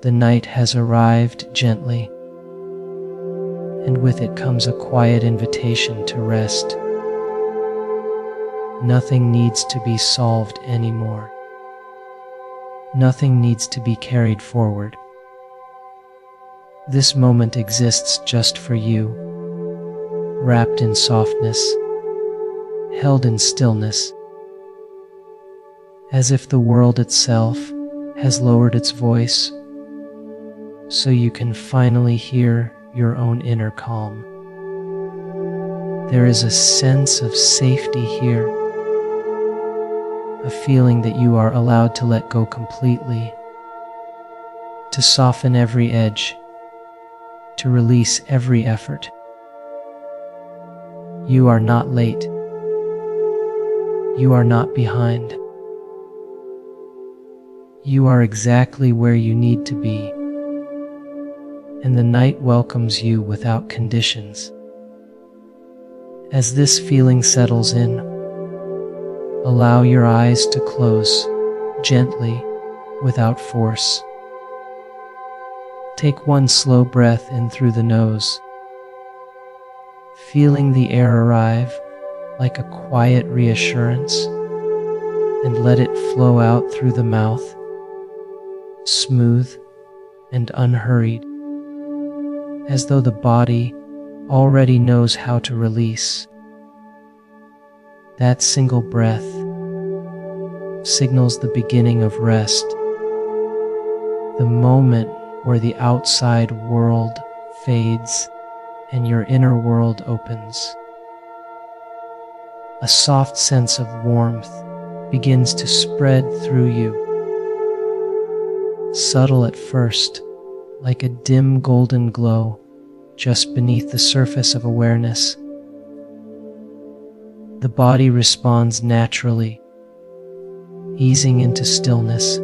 The night has arrived gently, and with it comes a quiet invitation to rest. Nothing needs to be solved anymore. Nothing needs to be carried forward. This moment exists just for you, wrapped in softness, held in stillness, as if the world itself has lowered its voice so you can finally hear your own inner calm. There is a sense of safety here, a feeling that you are allowed to let go completely, to soften every edge, to release every effort. You are not late. You are not behind. You are exactly where you need to be, and the night welcomes you without conditions. As this feeling settles in, allow your eyes to close gently, without force. Take one slow breath in through the nose, feeling the air arrive like a quiet reassurance, and let it flow out through the mouth, smooth and unhurried, as though the body already knows how to release. That single breath signals the beginning of rest, the moment where the outside world fades and your inner world opens. A soft sense of warmth begins to spread through you, subtle at first, like a dim golden glow just beneath the surface of awareness. The body responds naturally, easing into stillness.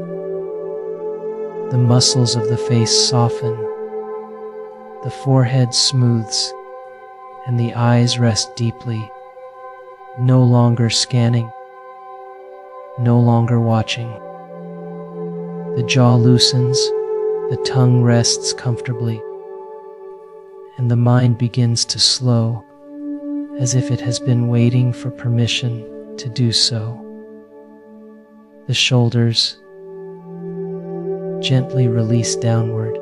The muscles of the face soften, the forehead smooths, and the eyes rest deeply, no longer scanning, no longer watching. The jaw loosens, the tongue rests comfortably, and the mind begins to slow, as if it has been waiting for permission to do so. The shoulders gently release downward,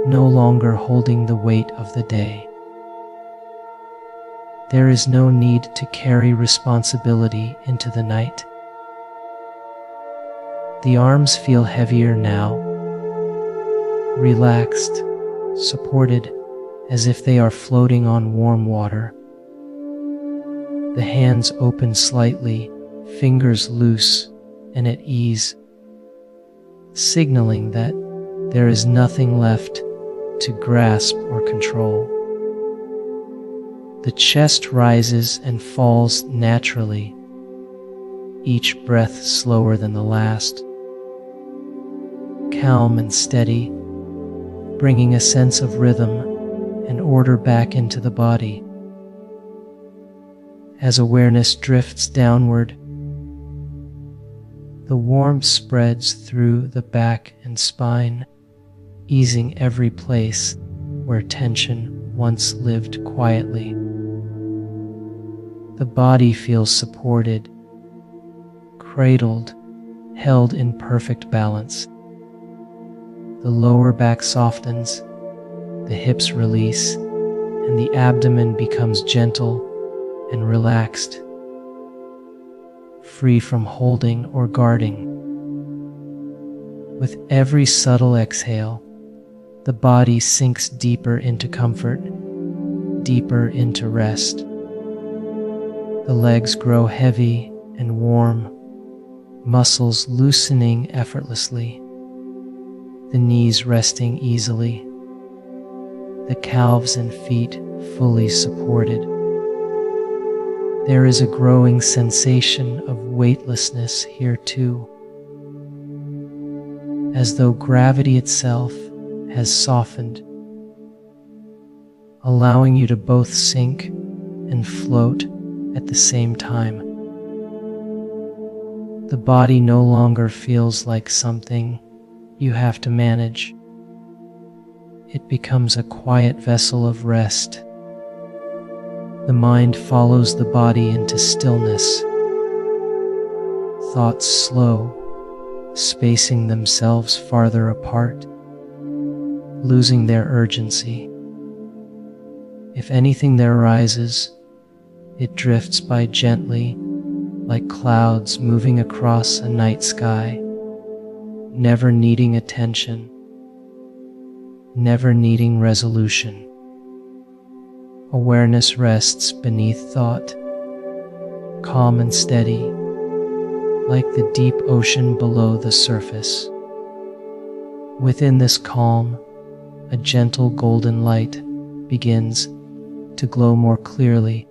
no longer holding the weight of the day. There is no need to carry responsibility into the night. The arms feel heavier now, relaxed, supported, as if they are floating on warm water. The hands open slightly, fingers loose and at ease, signaling that there is nothing left to grasp or control. The chest rises and falls naturally, each breath slower than the last, calm and steady, bringing a sense of rhythm and order back into the body. As awareness drifts downward, the warmth spreads through the back and spine, easing every place where tension once lived quietly. The body feels supported, cradled, held in perfect balance. The lower back softens, the hips release, and the abdomen becomes gentle and relaxed, free from holding or guarding. With every subtle exhale, the body sinks deeper into comfort, deeper into rest. The legs grow heavy and warm, muscles loosening effortlessly, the knees resting easily, the calves and feet fully supported. There is a growing sensation of weightlessness here too, as though gravity itself has softened, allowing you to both sink and float at the same time. The body no longer feels like something you have to manage. It becomes a quiet vessel of rest. The mind follows the body into stillness. Thoughts slow, spacing themselves farther apart, losing their urgency. If anything there rises, it drifts by gently, like clouds moving across a night sky, never needing attention, never needing resolution. Awareness rests beneath thought, calm and steady, like the deep ocean below the surface. Within this calm, a gentle golden light begins to glow more clearly.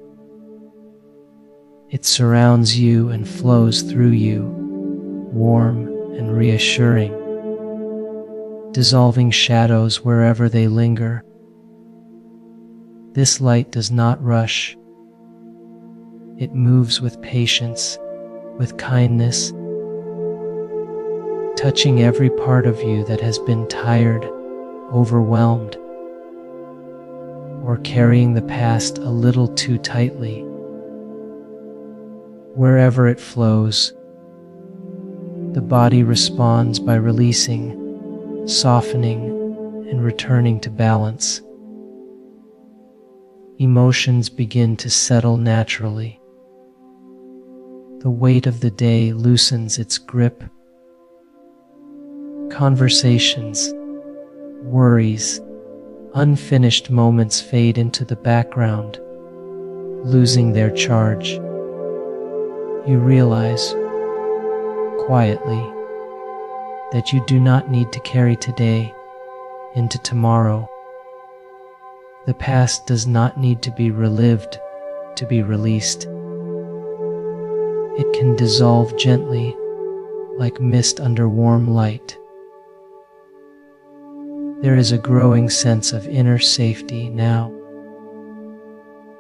It surrounds you and flows through you, warm and reassuring, dissolving shadows wherever they linger. This light does not rush. It moves with patience, with kindness, touching every part of you that has been tired, overwhelmed, or carrying the past a little too tightly. Wherever it flows, the body responds by releasing, softening, and returning to balance. Emotions begin to settle naturally. The weight of the day loosens its grip. Conversations, worries, unfinished moments fade into the background, losing their charge. You realize, quietly, that you do not need to carry today into tomorrow. The past does not need to be relived to be released. It can dissolve gently, like mist under warm light. There is a growing sense of inner safety now,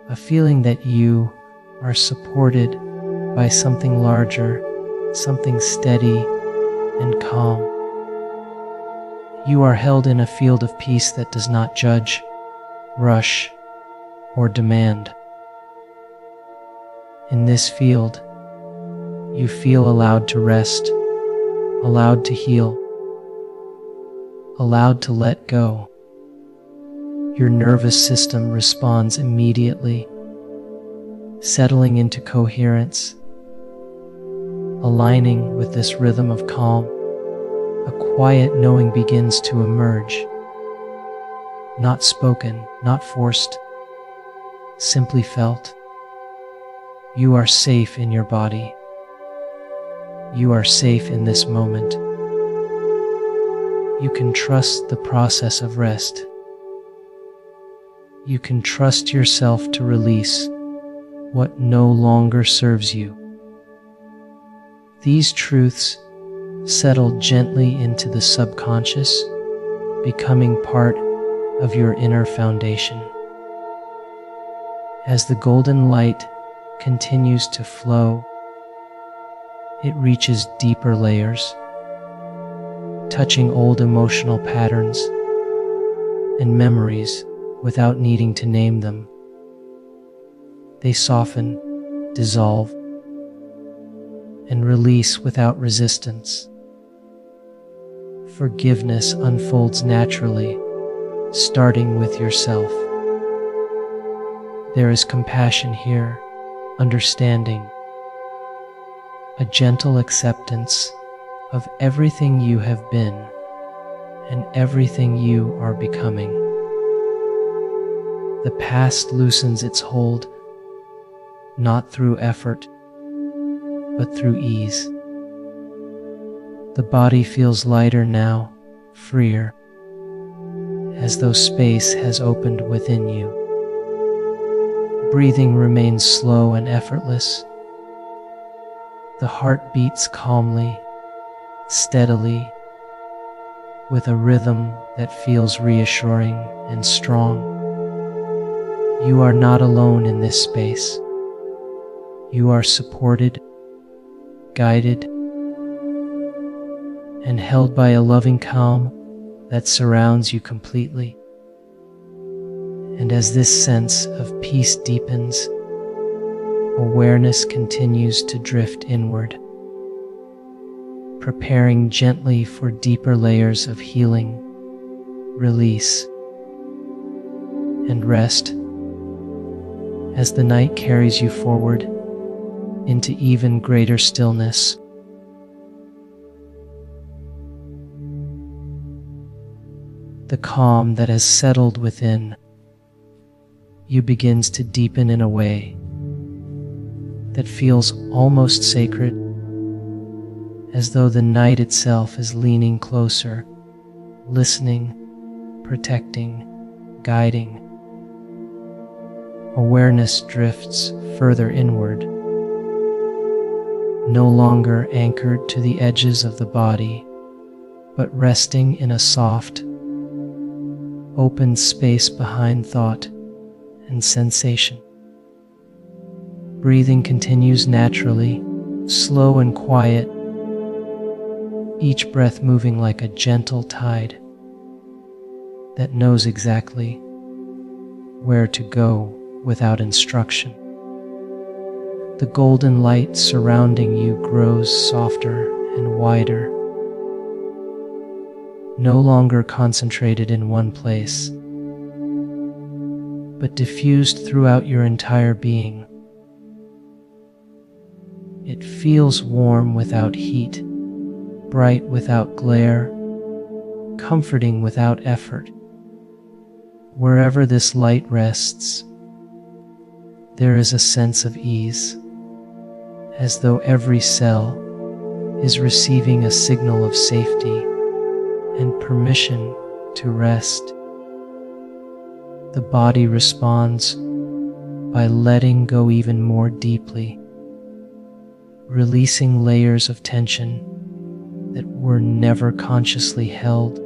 a feeling that you are supported by something larger, something steady and calm. You are held in a field of peace that does not judge, rush, or demand. In this field, you feel allowed to rest, allowed to heal, allowed to let go. Your nervous system responds immediately, settling into coherence, aligning with this rhythm of calm. A quiet knowing begins to emerge, not spoken, not forced, simply felt. You are safe in your body. You are safe in this moment. You can trust the process of rest. You can trust yourself to release what no longer serves you. These truths settle gently into the subconscious, becoming part of your inner foundation. As the golden light continues to flow, it reaches deeper layers, touching old emotional patterns and memories without needing to name them. They soften, dissolve, and release without resistance. Forgiveness unfolds naturally, starting with yourself. There is compassion here, understanding, a gentle acceptance of everything you have been and everything you are becoming. The past loosens its hold, not through effort, but through ease. The body feels lighter now, freer, as though space has opened within you. Breathing remains slow and effortless. The heart beats calmly, steadily, with a rhythm that feels reassuring and strong. You are not alone in this space. You are supported, guided, and held by a loving calm that surrounds you completely. And as this sense of peace deepens, awareness continues to drift inward, preparing gently for deeper layers of healing, release, and rest as the night carries you forward into even greater stillness. The calm that has settled within you begins to deepen in a way that feels almost sacred, as though the night itself is leaning closer, listening, protecting, guiding. Awareness drifts further inward, no longer anchored to the edges of the body, but resting in a soft, open space behind thought and sensation. Breathing continues naturally, slow and quiet, each breath moving like a gentle tide that knows exactly where to go without instruction. The golden light surrounding you grows softer and wider, no longer concentrated in one place, but diffused throughout your entire being. It feels warm without heat, bright without glare, comforting without effort. Wherever this light rests, there is a sense of ease, as though every cell is receiving a signal of safety and permission to rest. The body responds by letting go even more deeply, releasing layers of tension that were never consciously held,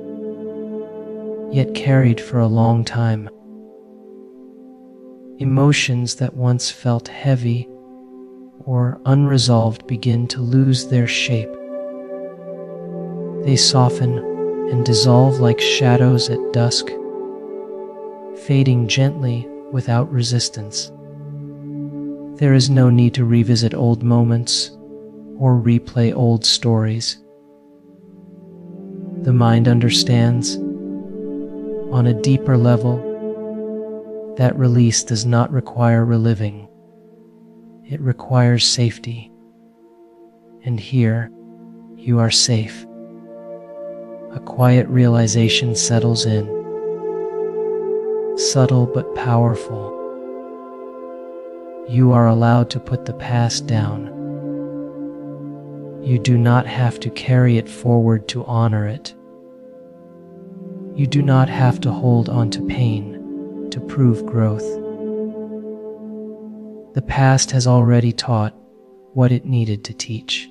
yet carried for a long time. Emotions that once felt heavy or unresolved begin to lose their shape. They soften and dissolve like shadows at dusk, fading gently without resistance. There is no need to revisit old moments or replay old stories. The mind understands, on a deeper level, that release does not require reliving. It requires safety. And here, you are safe. A quiet realization settles in, subtle but powerful. You are allowed to put the past down. You do not have to carry it forward to honor it. You do not have to hold on to pain to prove growth. The past has already taught what it needed to teach.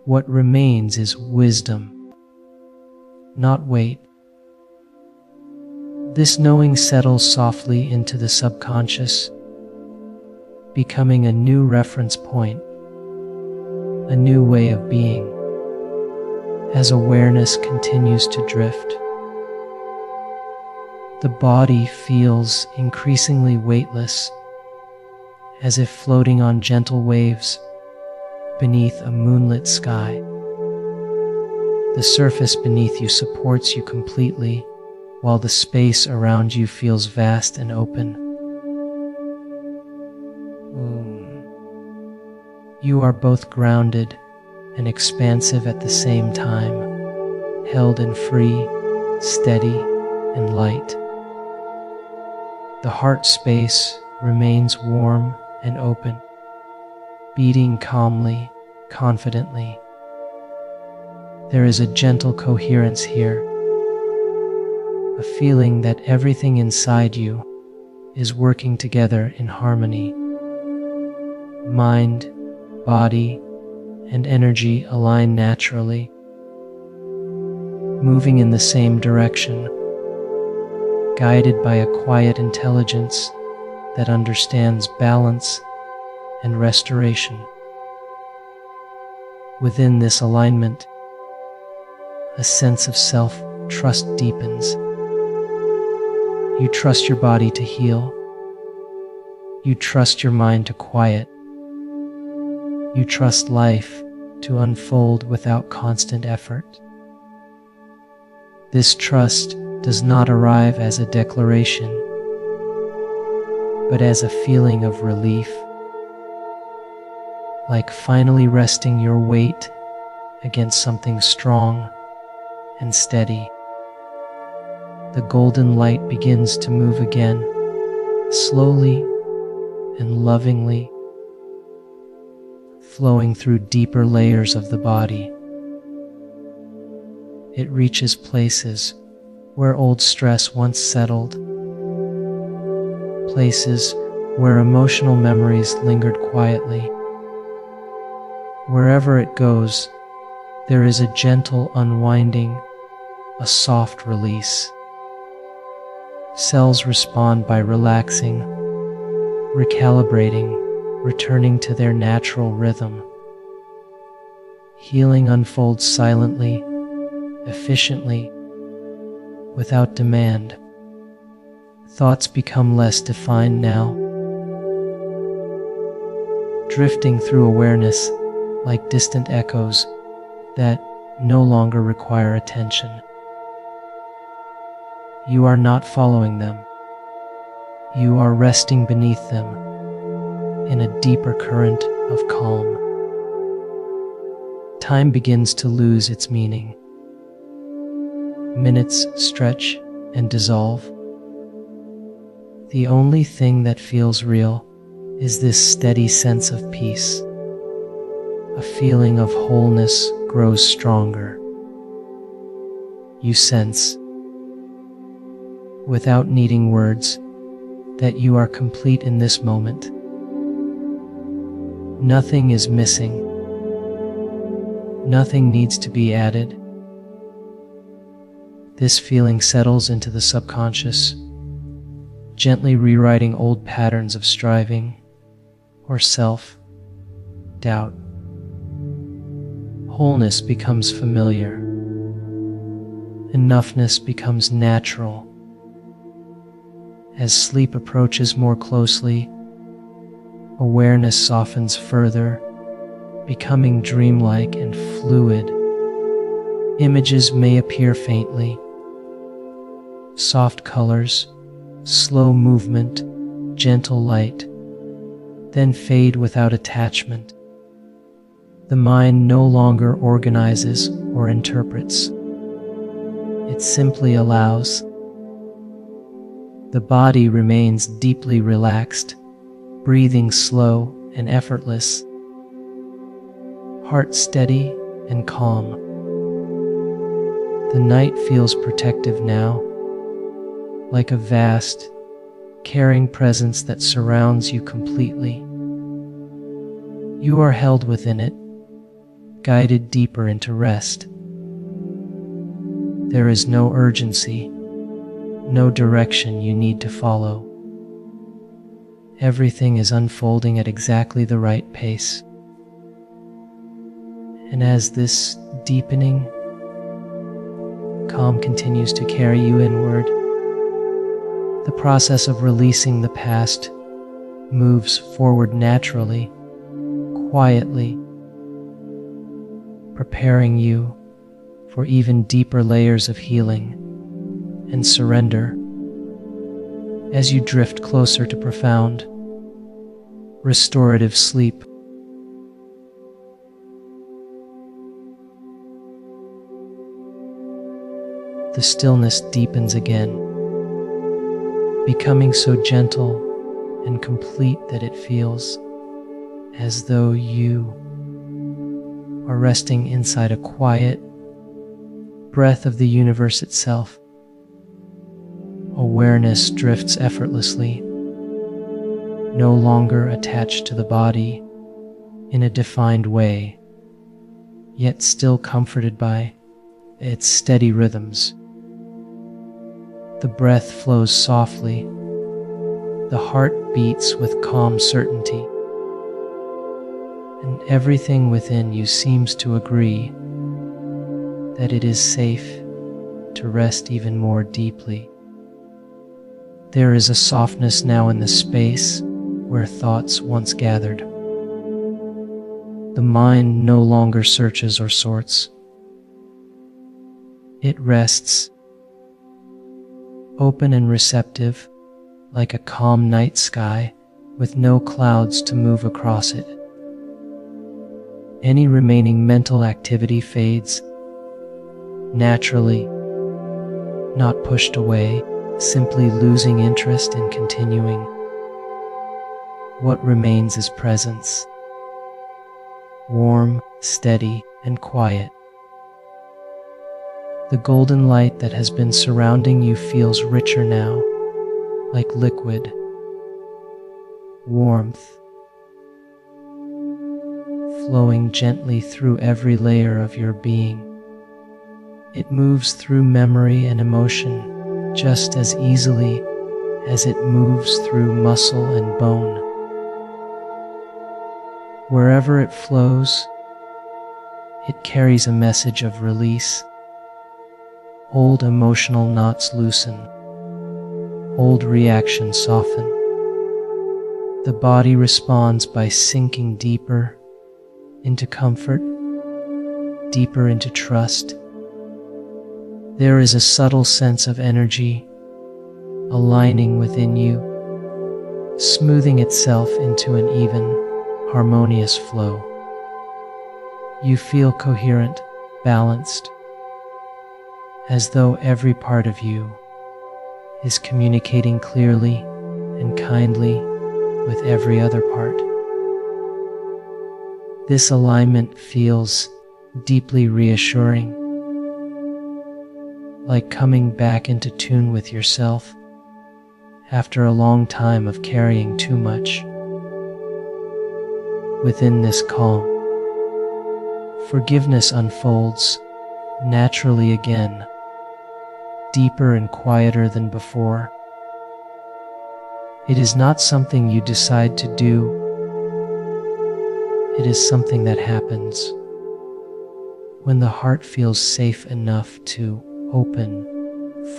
What remains is wisdom, not weight. This knowing settles softly into the subconscious, becoming a new reference point, a new way of being, as awareness continues to drift. The body feels increasingly weightless, as if floating on gentle waves beneath a moonlit sky. The surface beneath you supports you completely, while the space around you feels vast and open. You are both grounded and expansive at the same time, held in free, steady, and light. The heart space remains warm and open, beating calmly, confidently. There is a gentle coherence here, a feeling that everything inside you is working together in harmony. Mind, body, and energy align naturally, moving in the same direction, guided by a quiet intelligence that understands balance and restoration. Within this alignment, a sense of self-trust deepens. You trust your body to heal. You trust your mind to quiet. You trust life to unfold without constant effort. This trust does not arrive as a declaration, but as a feeling of relief, like finally resting your weight against something strong and steady. The golden light begins to move again, slowly and lovingly, flowing through deeper layers of the body. It reaches places where old stress once settled, places where emotional memories lingered quietly. Wherever it goes, there is a gentle unwinding, a soft release. Cells respond by relaxing, recalibrating, returning to their natural rhythm. Healing unfolds silently, efficiently, without demand. Thoughts become less defined now, drifting through awareness like distant echoes that no longer require attention. You are not following them. You are resting beneath them in a deeper current of calm. Time begins to lose its meaning. Minutes stretch and dissolve. The only thing that feels real is this steady sense of peace. A feeling of wholeness grows stronger. You sense, without needing words, that you are complete in this moment. Nothing is missing. Nothing needs to be added. This feeling settles into the subconscious, gently rewriting old patterns of striving or self-doubt. Wholeness becomes familiar. Enoughness becomes natural. As sleep approaches more closely, awareness softens further, becoming dreamlike and fluid. Images may appear faintly. Soft colors, slow movement, gentle light, then fade without attachment. The mind no longer organizes or interprets. It simply allows. The body remains deeply relaxed, breathing slow and effortless, heart steady and calm. The night feels protective now, like a vast, caring presence that surrounds you completely. You are held within it, guided deeper into rest. There is no urgency, no direction you need to follow. Everything is unfolding at exactly the right pace. And as this deepening calm continues to carry you inward, the process of releasing the past moves forward naturally, quietly, preparing you for even deeper layers of healing and surrender as you drift closer to profound, restorative sleep. The stillness deepens again, becoming so gentle and complete that it feels as though you are resting inside a quiet breath of the universe itself. Awareness drifts effortlessly, no longer attached to the body in a defined way, yet still comforted by its steady rhythms. The breath flows softly, the heart beats with calm certainty, and everything within you seems to agree that it is safe to rest even more deeply. There is a softness now in the space where thoughts once gathered. The mind no longer searches or sorts. It rests, open and receptive, like a calm night sky with no clouds to move across it. Any remaining mental activity fades naturally, not pushed away, simply losing interest in continuing. What remains is presence, warm, steady, and quiet. The golden light that has been surrounding you feels richer now, like liquid, warmth, flowing gently through every layer of your being. It moves through memory and emotion just as easily as it moves through muscle and bone. Wherever it flows, it carries a message of release. Old emotional knots loosen, old reactions soften. The body responds by sinking deeper into comfort, deeper into trust. There is a subtle sense of energy aligning within you, smoothing itself into an even, harmonious flow. You feel coherent, balanced, as though every part of you is communicating clearly and kindly with every other part. This alignment feels deeply reassuring, like coming back into tune with yourself after a long time of carrying too much. Within this calm, forgiveness unfolds naturally again, deeper and quieter than before. It is not something you decide to do. It is something that happens when the heart feels safe enough to open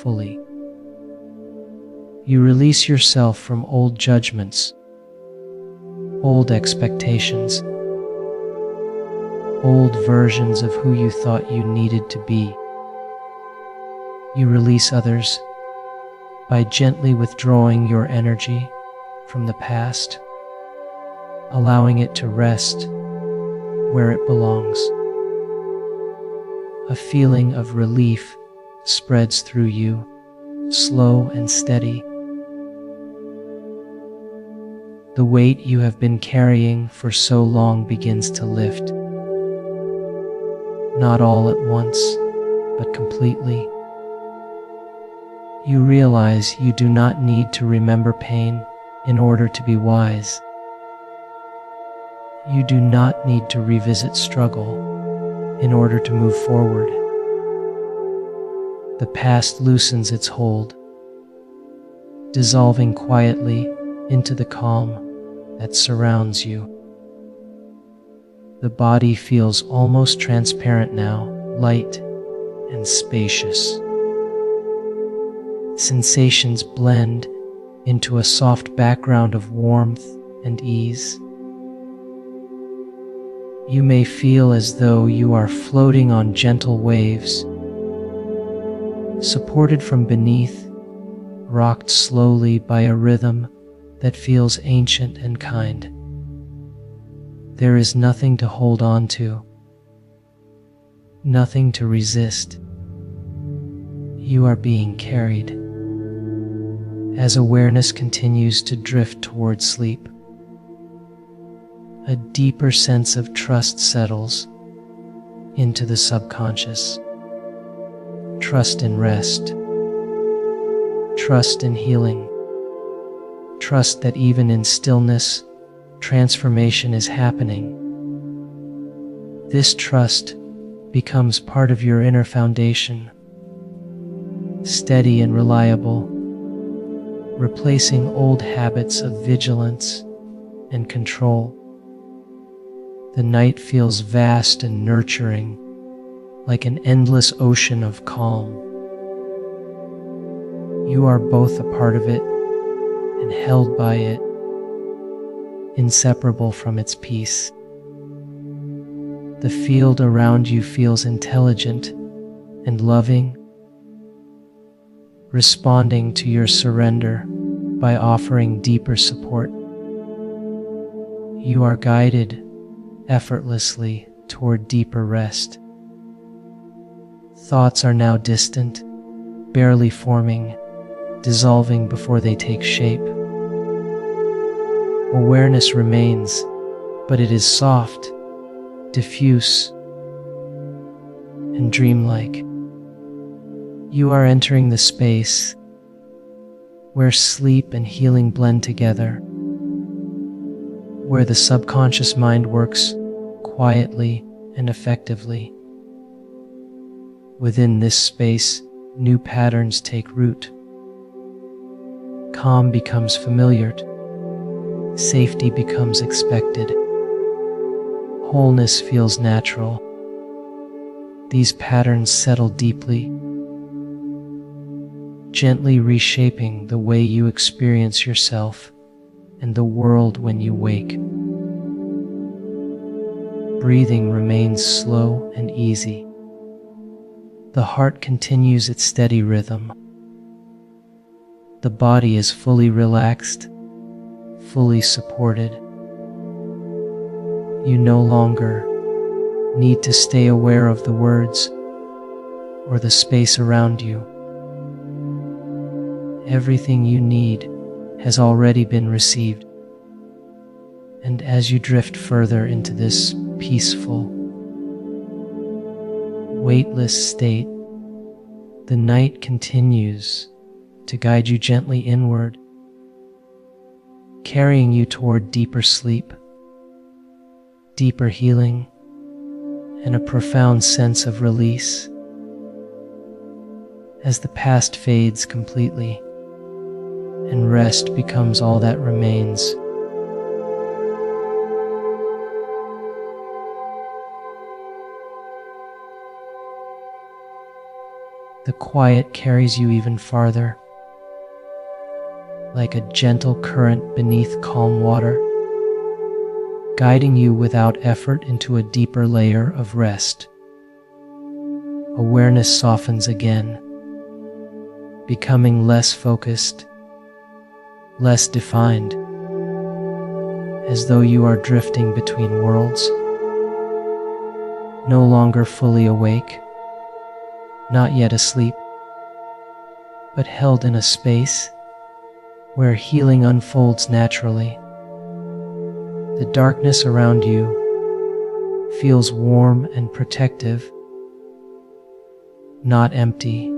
fully. You release yourself from old judgments, old expectations, old versions of who you thought you needed to be. You release others by gently withdrawing your energy from the past, allowing it to rest where it belongs. A feeling of relief spreads through you, slow and steady. The weight you have been carrying for so long begins to lift, not all at once, but completely. You realize you do not need to remember pain in order to be wise. You do not need to revisit struggle in order to move forward. The past loosens its hold, dissolving quietly into the calm that surrounds you. The body feels almost transparent now, light and spacious. Sensations blend into a soft background of warmth and ease. You may feel as though you are floating on gentle waves, supported from beneath, rocked slowly by a rhythm that feels ancient and kind. There is nothing to hold on to, nothing to resist. You are being carried. As awareness continues to drift towards sleep, a deeper sense of trust settles into the subconscious. Trust in rest, trust in healing, trust that even in stillness, transformation is happening. This trust becomes part of your inner foundation, steady and reliable, replacing old habits of vigilance and control. The night feels vast and nurturing, like an endless ocean of calm. You are both a part of it and held by it, inseparable from its peace. The field around you feels intelligent and loving, responding to your surrender by offering deeper support. You are guided effortlessly toward deeper rest. Thoughts are now distant, barely forming, dissolving before they take shape. Awareness remains, but it is soft, diffuse, and dreamlike. You are entering the space where sleep and healing blend together, where the subconscious mind works quietly and effectively. Within this space, new patterns take root. Calm becomes familiar. Safety becomes expected. Wholeness feels natural. These patterns settle deeply, gently reshaping the way you experience yourself and the world when you wake. Breathing remains slow and easy. The heart continues its steady rhythm. The body is fully relaxed, fully supported. You no longer need to stay aware of the words or the space around you. Everything you need has already been received. And as you drift further into this peaceful, weightless state, the night continues to guide you gently inward, carrying you toward deeper sleep, deeper healing, and a profound sense of release. As the past fades completely and rest becomes all that remains, the quiet carries you even farther, like a gentle current beneath calm water, guiding you without effort into a deeper layer of rest. Awareness softens again, becoming less focused, less defined, as though you are drifting between worlds, no longer fully awake, not yet asleep, but held in a space where healing unfolds naturally. The darkness around you feels warm and protective, not empty,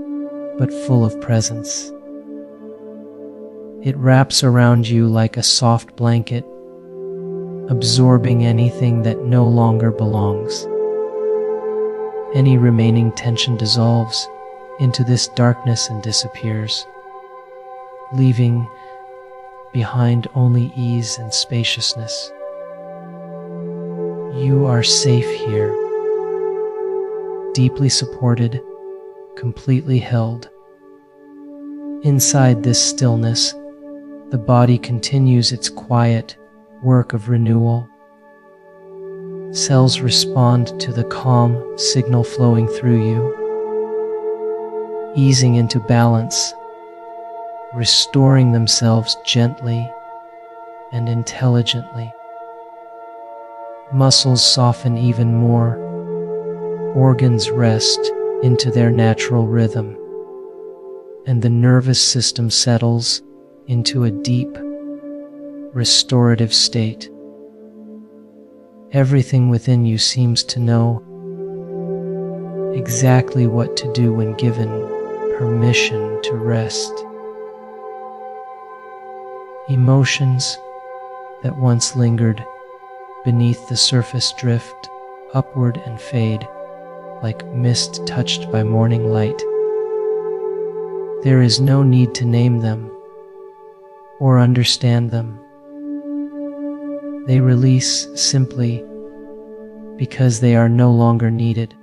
but full of presence. It wraps around you like a soft blanket, absorbing anything that no longer belongs. Any remaining tension dissolves into this darkness and disappears, leaving behind only ease and spaciousness. You are safe here, deeply supported, completely held. Inside this stillness, the body continues its quiet work of renewal. Cells respond to the calm signal flowing through you, easing into balance, restoring themselves gently and intelligently. Muscles soften even more, organs rest into their natural rhythm, and the nervous system settles into a deep, restorative state. Everything within you seems to know exactly what to do when given permission to rest. Emotions that once lingered beneath the surface drift upward and fade like mist touched by morning light. There is no need to name them or understand them. They release simply because they are no longer needed.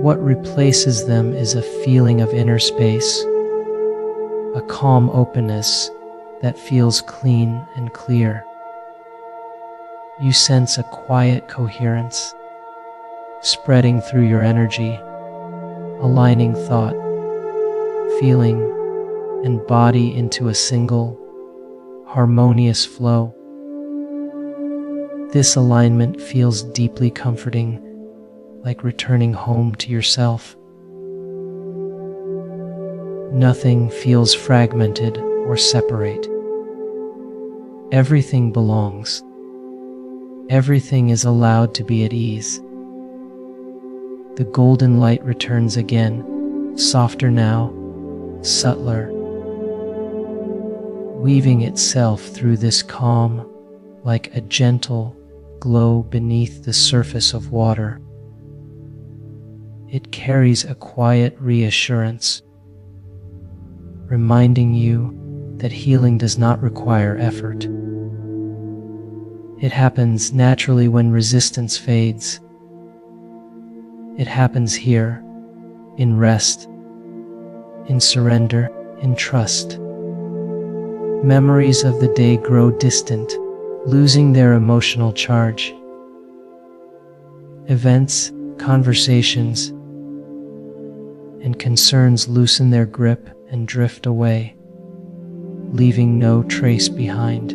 What replaces them is a feeling of inner space, a calm openness that feels clean and clear. You sense a quiet coherence spreading through your energy, aligning thought, feeling, and body into a single, harmonious flow. This alignment feels deeply comforting, like returning home to yourself. Nothing feels fragmented or separate. Everything belongs. Everything is allowed to be at ease. The golden light returns again, softer now, subtler, weaving itself through this calm like a gentle glow beneath the surface of water. It carries a quiet reassurance, reminding you that healing does not require effort. It happens naturally when resistance fades. It happens here, in rest, in surrender, in trust. Memories of the day grow distant, losing their emotional charge. Events, conversations, and concerns loosen their grip and drift away, leaving no trace behind.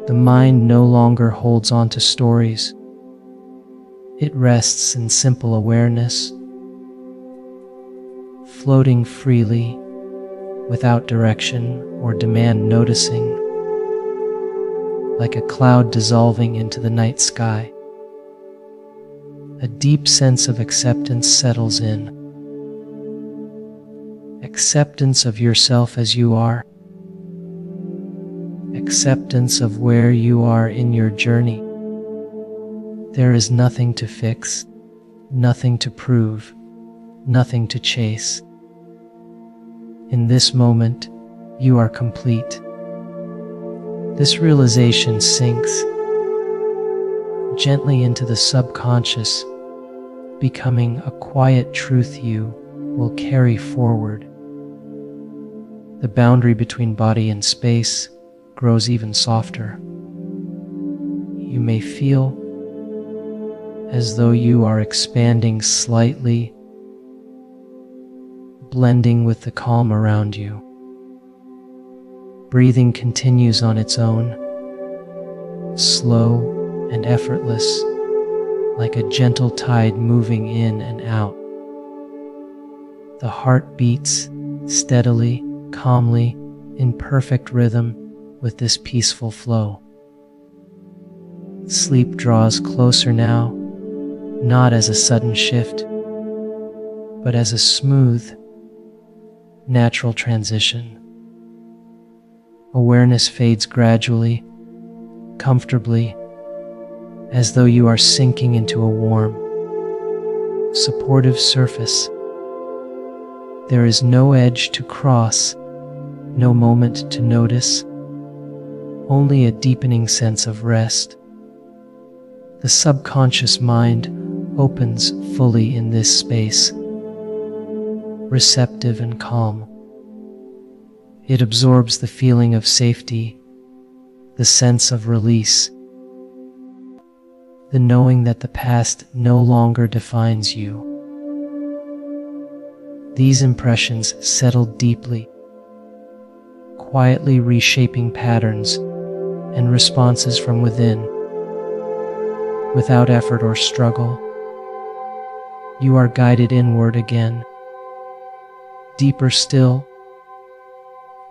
The mind no longer holds on to stories. It rests in simple awareness, floating freely without direction or demand noticing, like a cloud dissolving into the night sky. A deep sense of acceptance settles in. Acceptance of yourself as you are. Acceptance of where you are in your journey. There is nothing to fix, nothing to prove, nothing to chase. In this moment, you are complete. This realization sinks gently into the subconscious, becoming a quiet truth you will carry forward. The boundary between body and space grows even softer. You may feel as though you are expanding slightly, blending with the calm around you. Breathing continues on its own, slow and effortless, like a gentle tide moving in and out. The heart beats steadily, calmly, in perfect rhythm with this peaceful flow. Sleep draws closer now, not as a sudden shift, but as a smooth, natural transition. Awareness fades gradually, comfortably, as though you are sinking into a warm, supportive surface. There is no edge to cross, no moment to notice, only a deepening sense of rest. The subconscious mind opens fully in this space, receptive and calm. It absorbs the feeling of safety, the sense of release, the knowing that the past no longer defines you. These impressions settle deeply, quietly reshaping patterns and responses from within. Without effort or struggle, you are guided inward again, deeper still,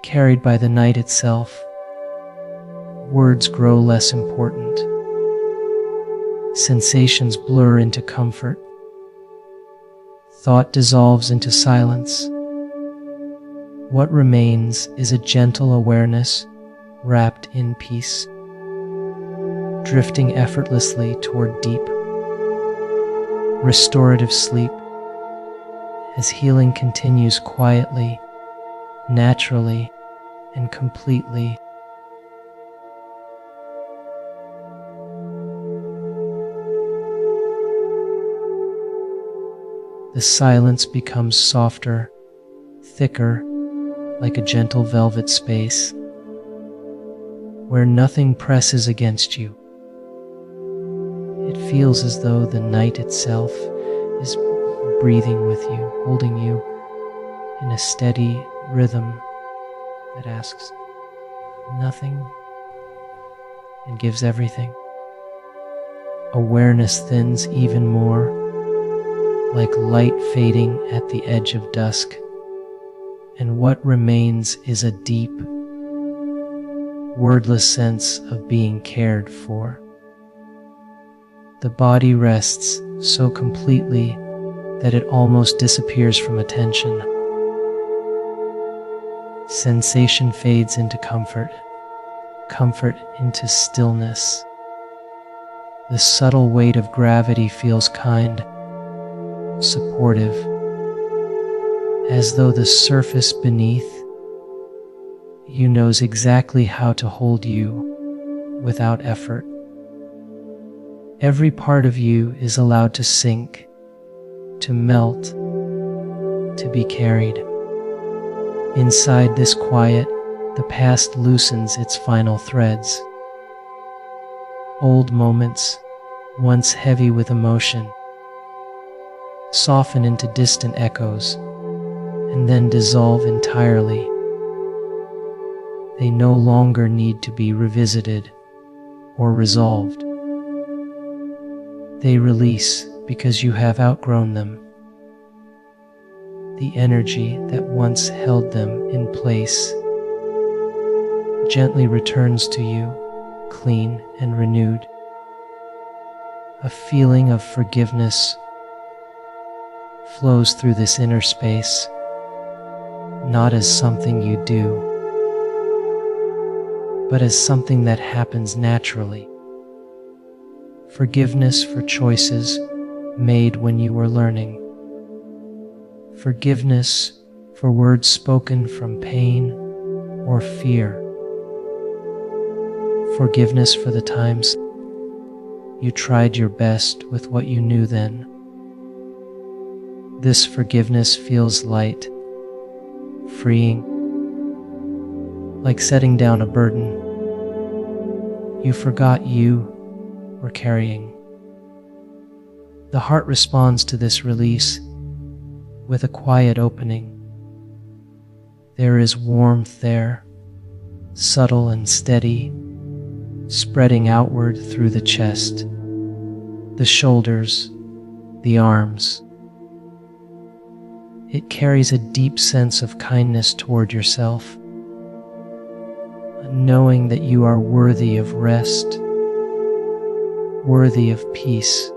carried by the night itself. Words grow less important. Sensations blur into comfort. Thought dissolves into silence. What remains is a gentle awareness wrapped in peace, drifting effortlessly toward deep, restorative sleep as healing continues quietly, naturally, and completely. The silence becomes softer, thicker, like a gentle velvet space, where nothing presses against you. It feels as though the night itself is breathing with you, holding you in a steady rhythm that asks nothing and gives everything. Awareness thins even more, like light fading at the edge of dusk, and what remains is a deep, wordless sense of being cared for. The body rests so completely that it almost disappears from attention. Sensation fades into comfort, comfort into stillness. The subtle weight of gravity feels kind, supportive, as though the surface beneath you knows exactly how to hold you without effort. Every part of you is allowed to sink, to melt, to be carried. Inside this quiet, the past loosens its final threads. Old moments, once heavy with emotion, soften into distant echoes and then dissolve entirely. They no longer need to be revisited or resolved. They release because you have outgrown them. The energy that once held them in place gently returns to you, clean and renewed. A feeling of forgiveness flows through this inner space, not as something you do, but as something that happens naturally. Forgiveness for choices made when you were learning. Forgiveness for words spoken from pain or fear. Forgiveness for the times you tried your best with what you knew then. This forgiveness feels light, freeing, like setting down a burden you forgot you were carrying. The heart responds to this release with a quiet opening. There is warmth there, subtle and steady, spreading outward through the chest, the shoulders, the arms. It carries a deep sense of kindness toward yourself, knowing that you are worthy of rest, worthy of peace,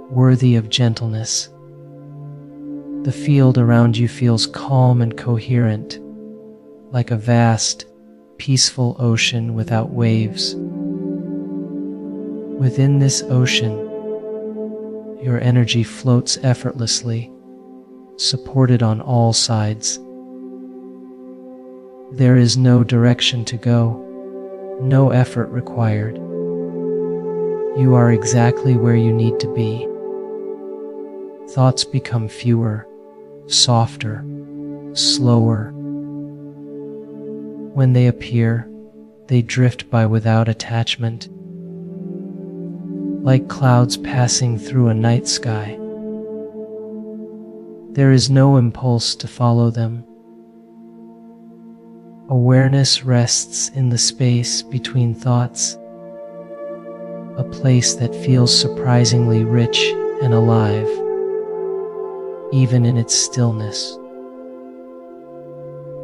worthy of gentleness. The field around you feels calm and coherent, like a vast, peaceful ocean without waves. Within this ocean, your energy floats effortlessly, supported on all sides. There is no direction to go, no effort required. You are exactly where you need to be. Thoughts become fewer, softer, slower. When they appear, they drift by without attachment, like clouds passing through a night sky. There is no impulse to follow them. Awareness rests in the space between thoughts, a place that feels surprisingly rich and alive, even in its stillness.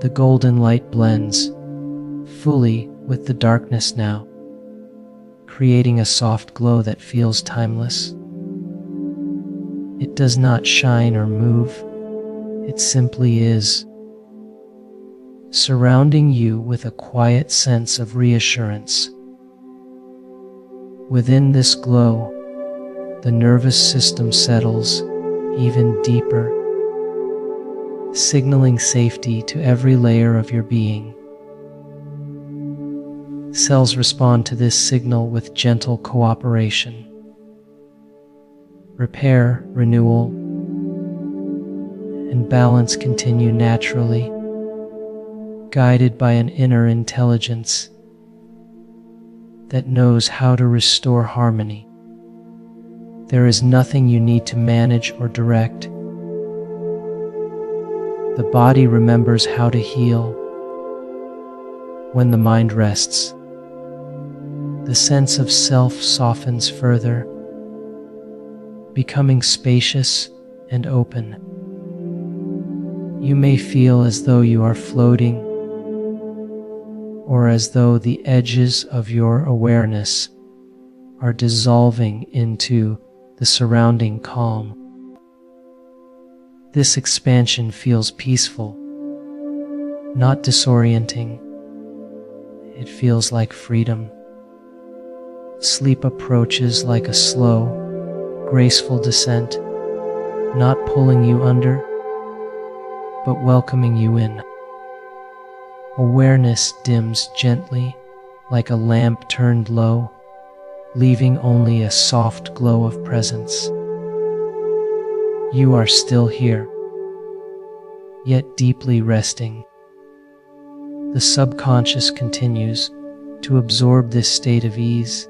The golden light blends fully with the darkness now, creating a soft glow that feels timeless. It does not shine or move, it simply is, surrounding you with a quiet sense of reassurance. Within this glow, the nervous system settles even deeper, signaling safety to every layer of your being. Cells respond to this signal with gentle cooperation. Repair, renewal, and balance continue naturally, guided by an inner intelligence that knows how to restore harmony. There is nothing you need to manage or direct. The body remembers how to heal when the mind rests. The sense of self softens further, becoming spacious and open. You may feel as though you are floating, or as though the edges of your awareness are dissolving into the surrounding calm. This expansion feels peaceful, not disorienting. It feels like freedom. Sleep approaches like a slow, graceful descent, not pulling you under, but welcoming you in. Awareness dims gently, like a lamp turned low, leaving only a soft glow of presence. You are still here, yet deeply resting. The subconscious continues to absorb this state of ease,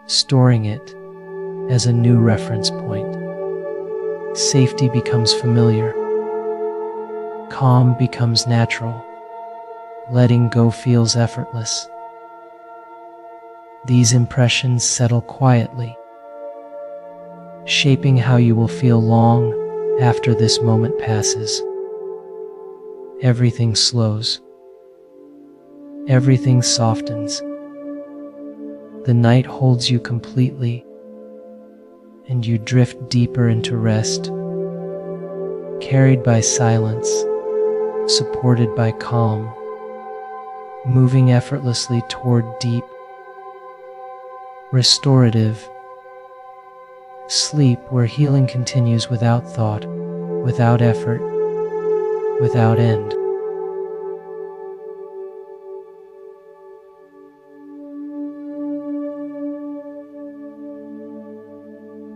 storing it as a new reference point. Safety becomes familiar. Calm becomes natural. Letting go feels effortless. These impressions settle quietly, shaping how you will feel long after this moment passes. Everything slows. Everything softens. The night holds you completely, and you drift deeper into rest, carried by silence, supported by calm, moving effortlessly toward deep, restorative sleep where healing continues without thought, without effort, without end.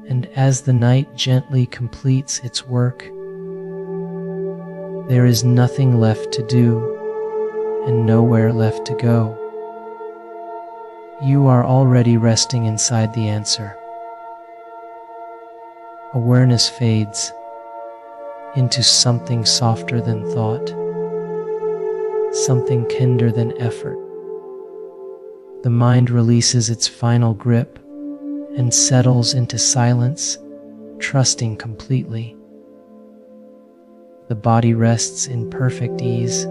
And as the night gently completes its work, there is nothing left to do and nowhere left to go. You are already resting inside the answer. Awareness fades into something softer than thought, something kinder than effort. The mind releases its final grip and settles into silence, trusting completely. The body rests in perfect ease,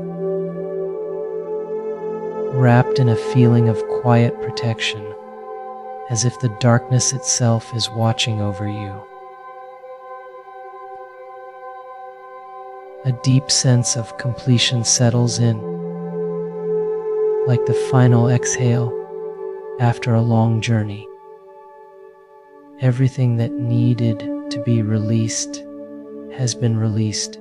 wrapped in a feeling of quiet protection, as if the darkness itself is watching over you. A deep sense of completion settles in, like the final exhale after a long journey. Everything that needed to be released has been released.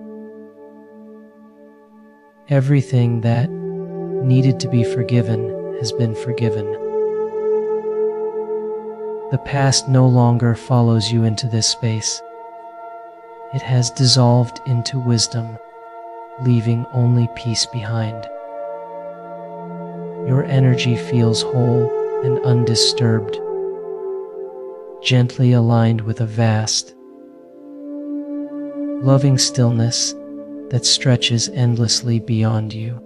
Everything that needed to be forgiven has been forgiven. The past no longer follows you into this space. It has dissolved into wisdom, leaving only peace behind. Your energy feels whole and undisturbed, gently aligned with a vast, loving stillness that stretches endlessly beyond you.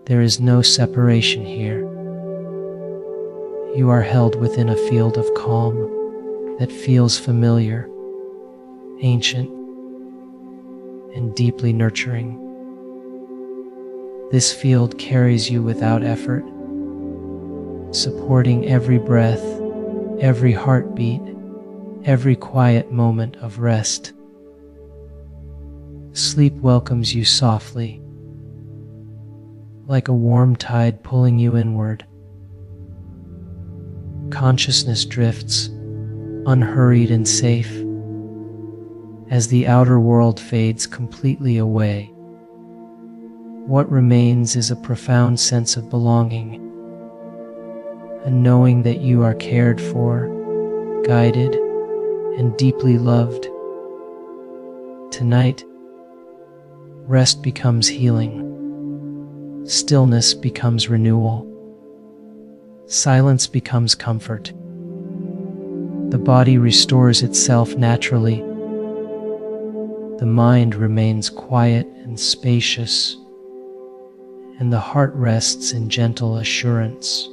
There is no separation here. You are held within a field of calm that feels familiar, ancient, and deeply nurturing. This field carries you without effort, supporting every breath, every heartbeat, every quiet moment of rest. Sleep welcomes you softly, like a warm tide pulling you inward. Consciousness drifts, unhurried and safe, as the outer world fades completely away. What remains is a profound sense of belonging, a knowing that you are cared for, guided, and deeply loved. Tonight, rest becomes healing. Stillness becomes renewal. Silence becomes comfort. The body restores itself naturally. The mind remains quiet and spacious, and the heart rests in gentle assurance.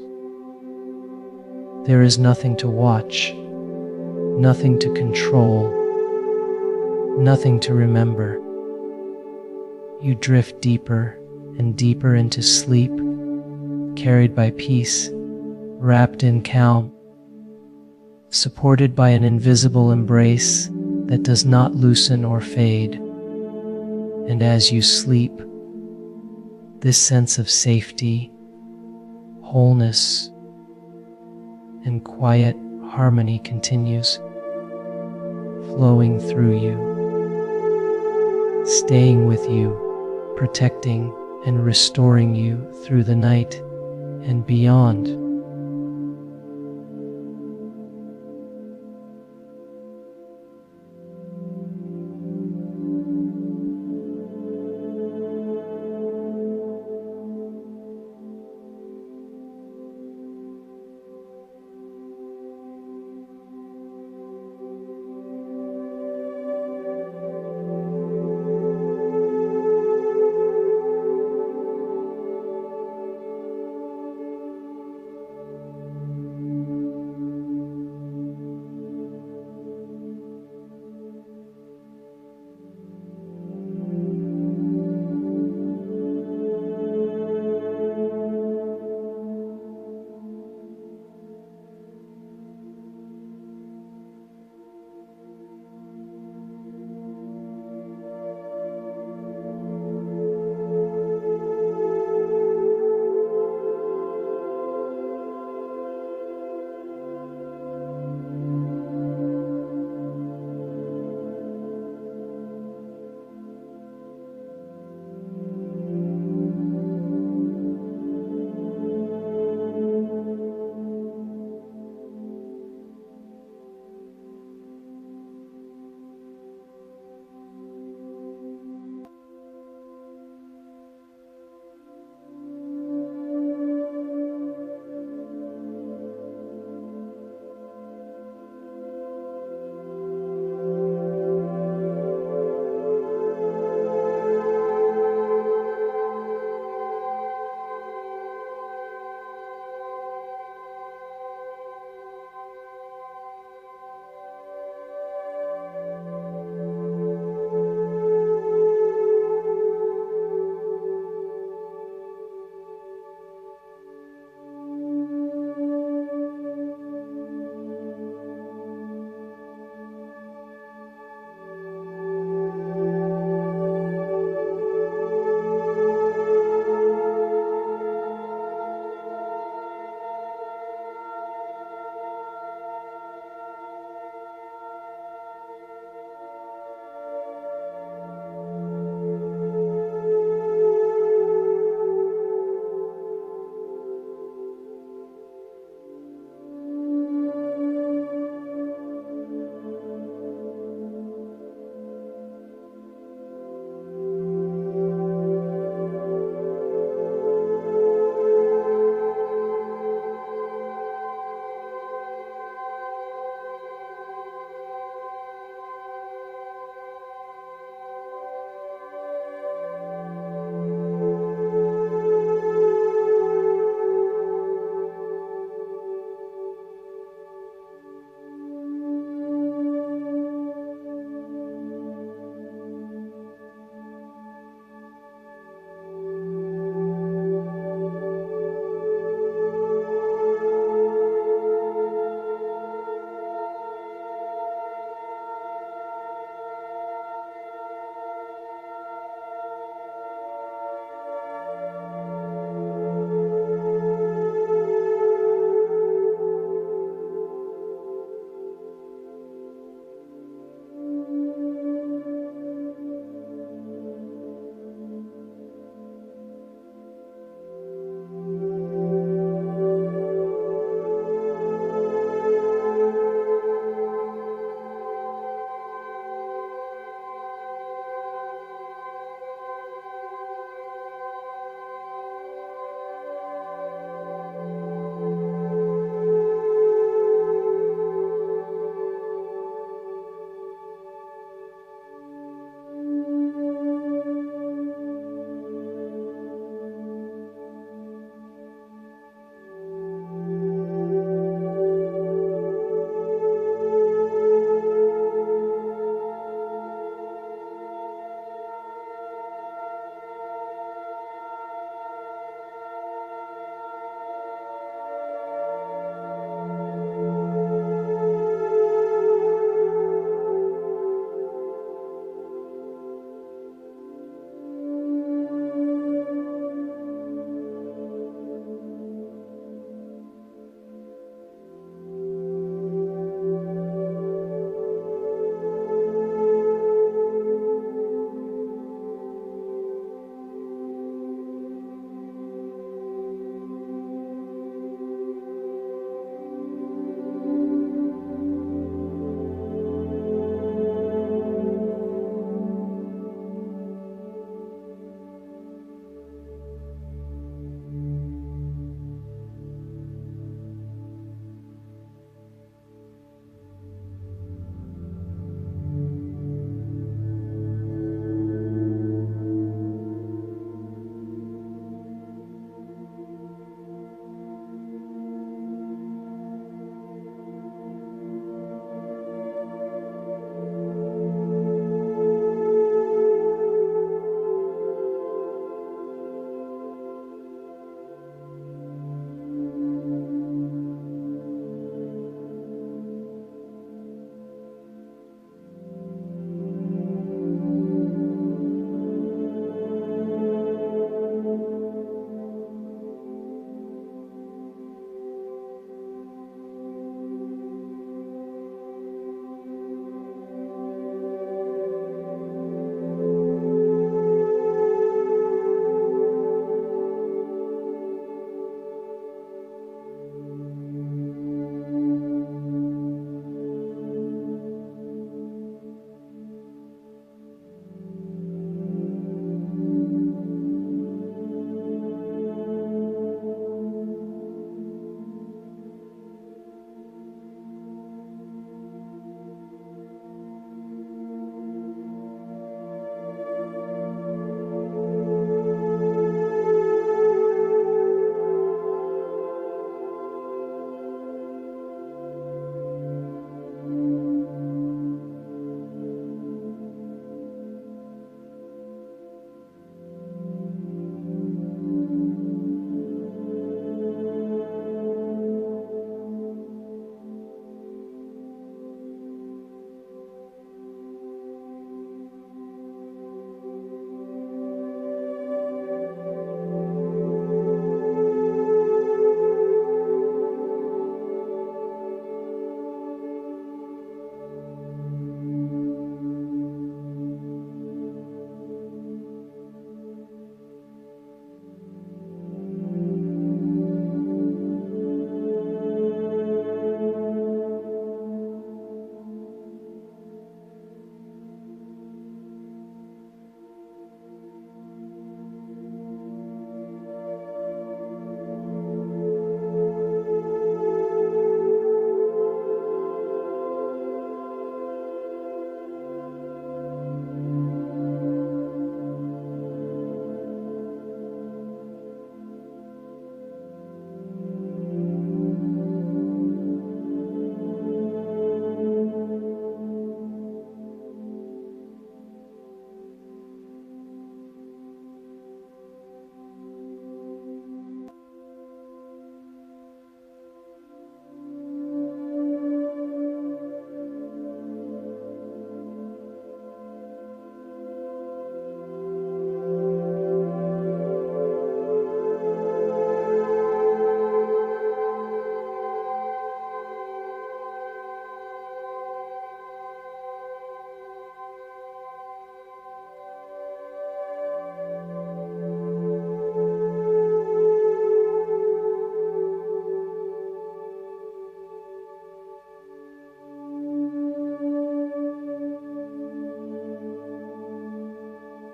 There is nothing to watch, nothing to control, nothing to remember. You drift deeper and deeper into sleep, carried by peace, wrapped in calm, supported by an invisible embrace that does not loosen or fade. And as you sleep, this sense of safety, wholeness, and quiet harmony continues, flowing through you, staying with you, protecting and restoring you through the night and beyond.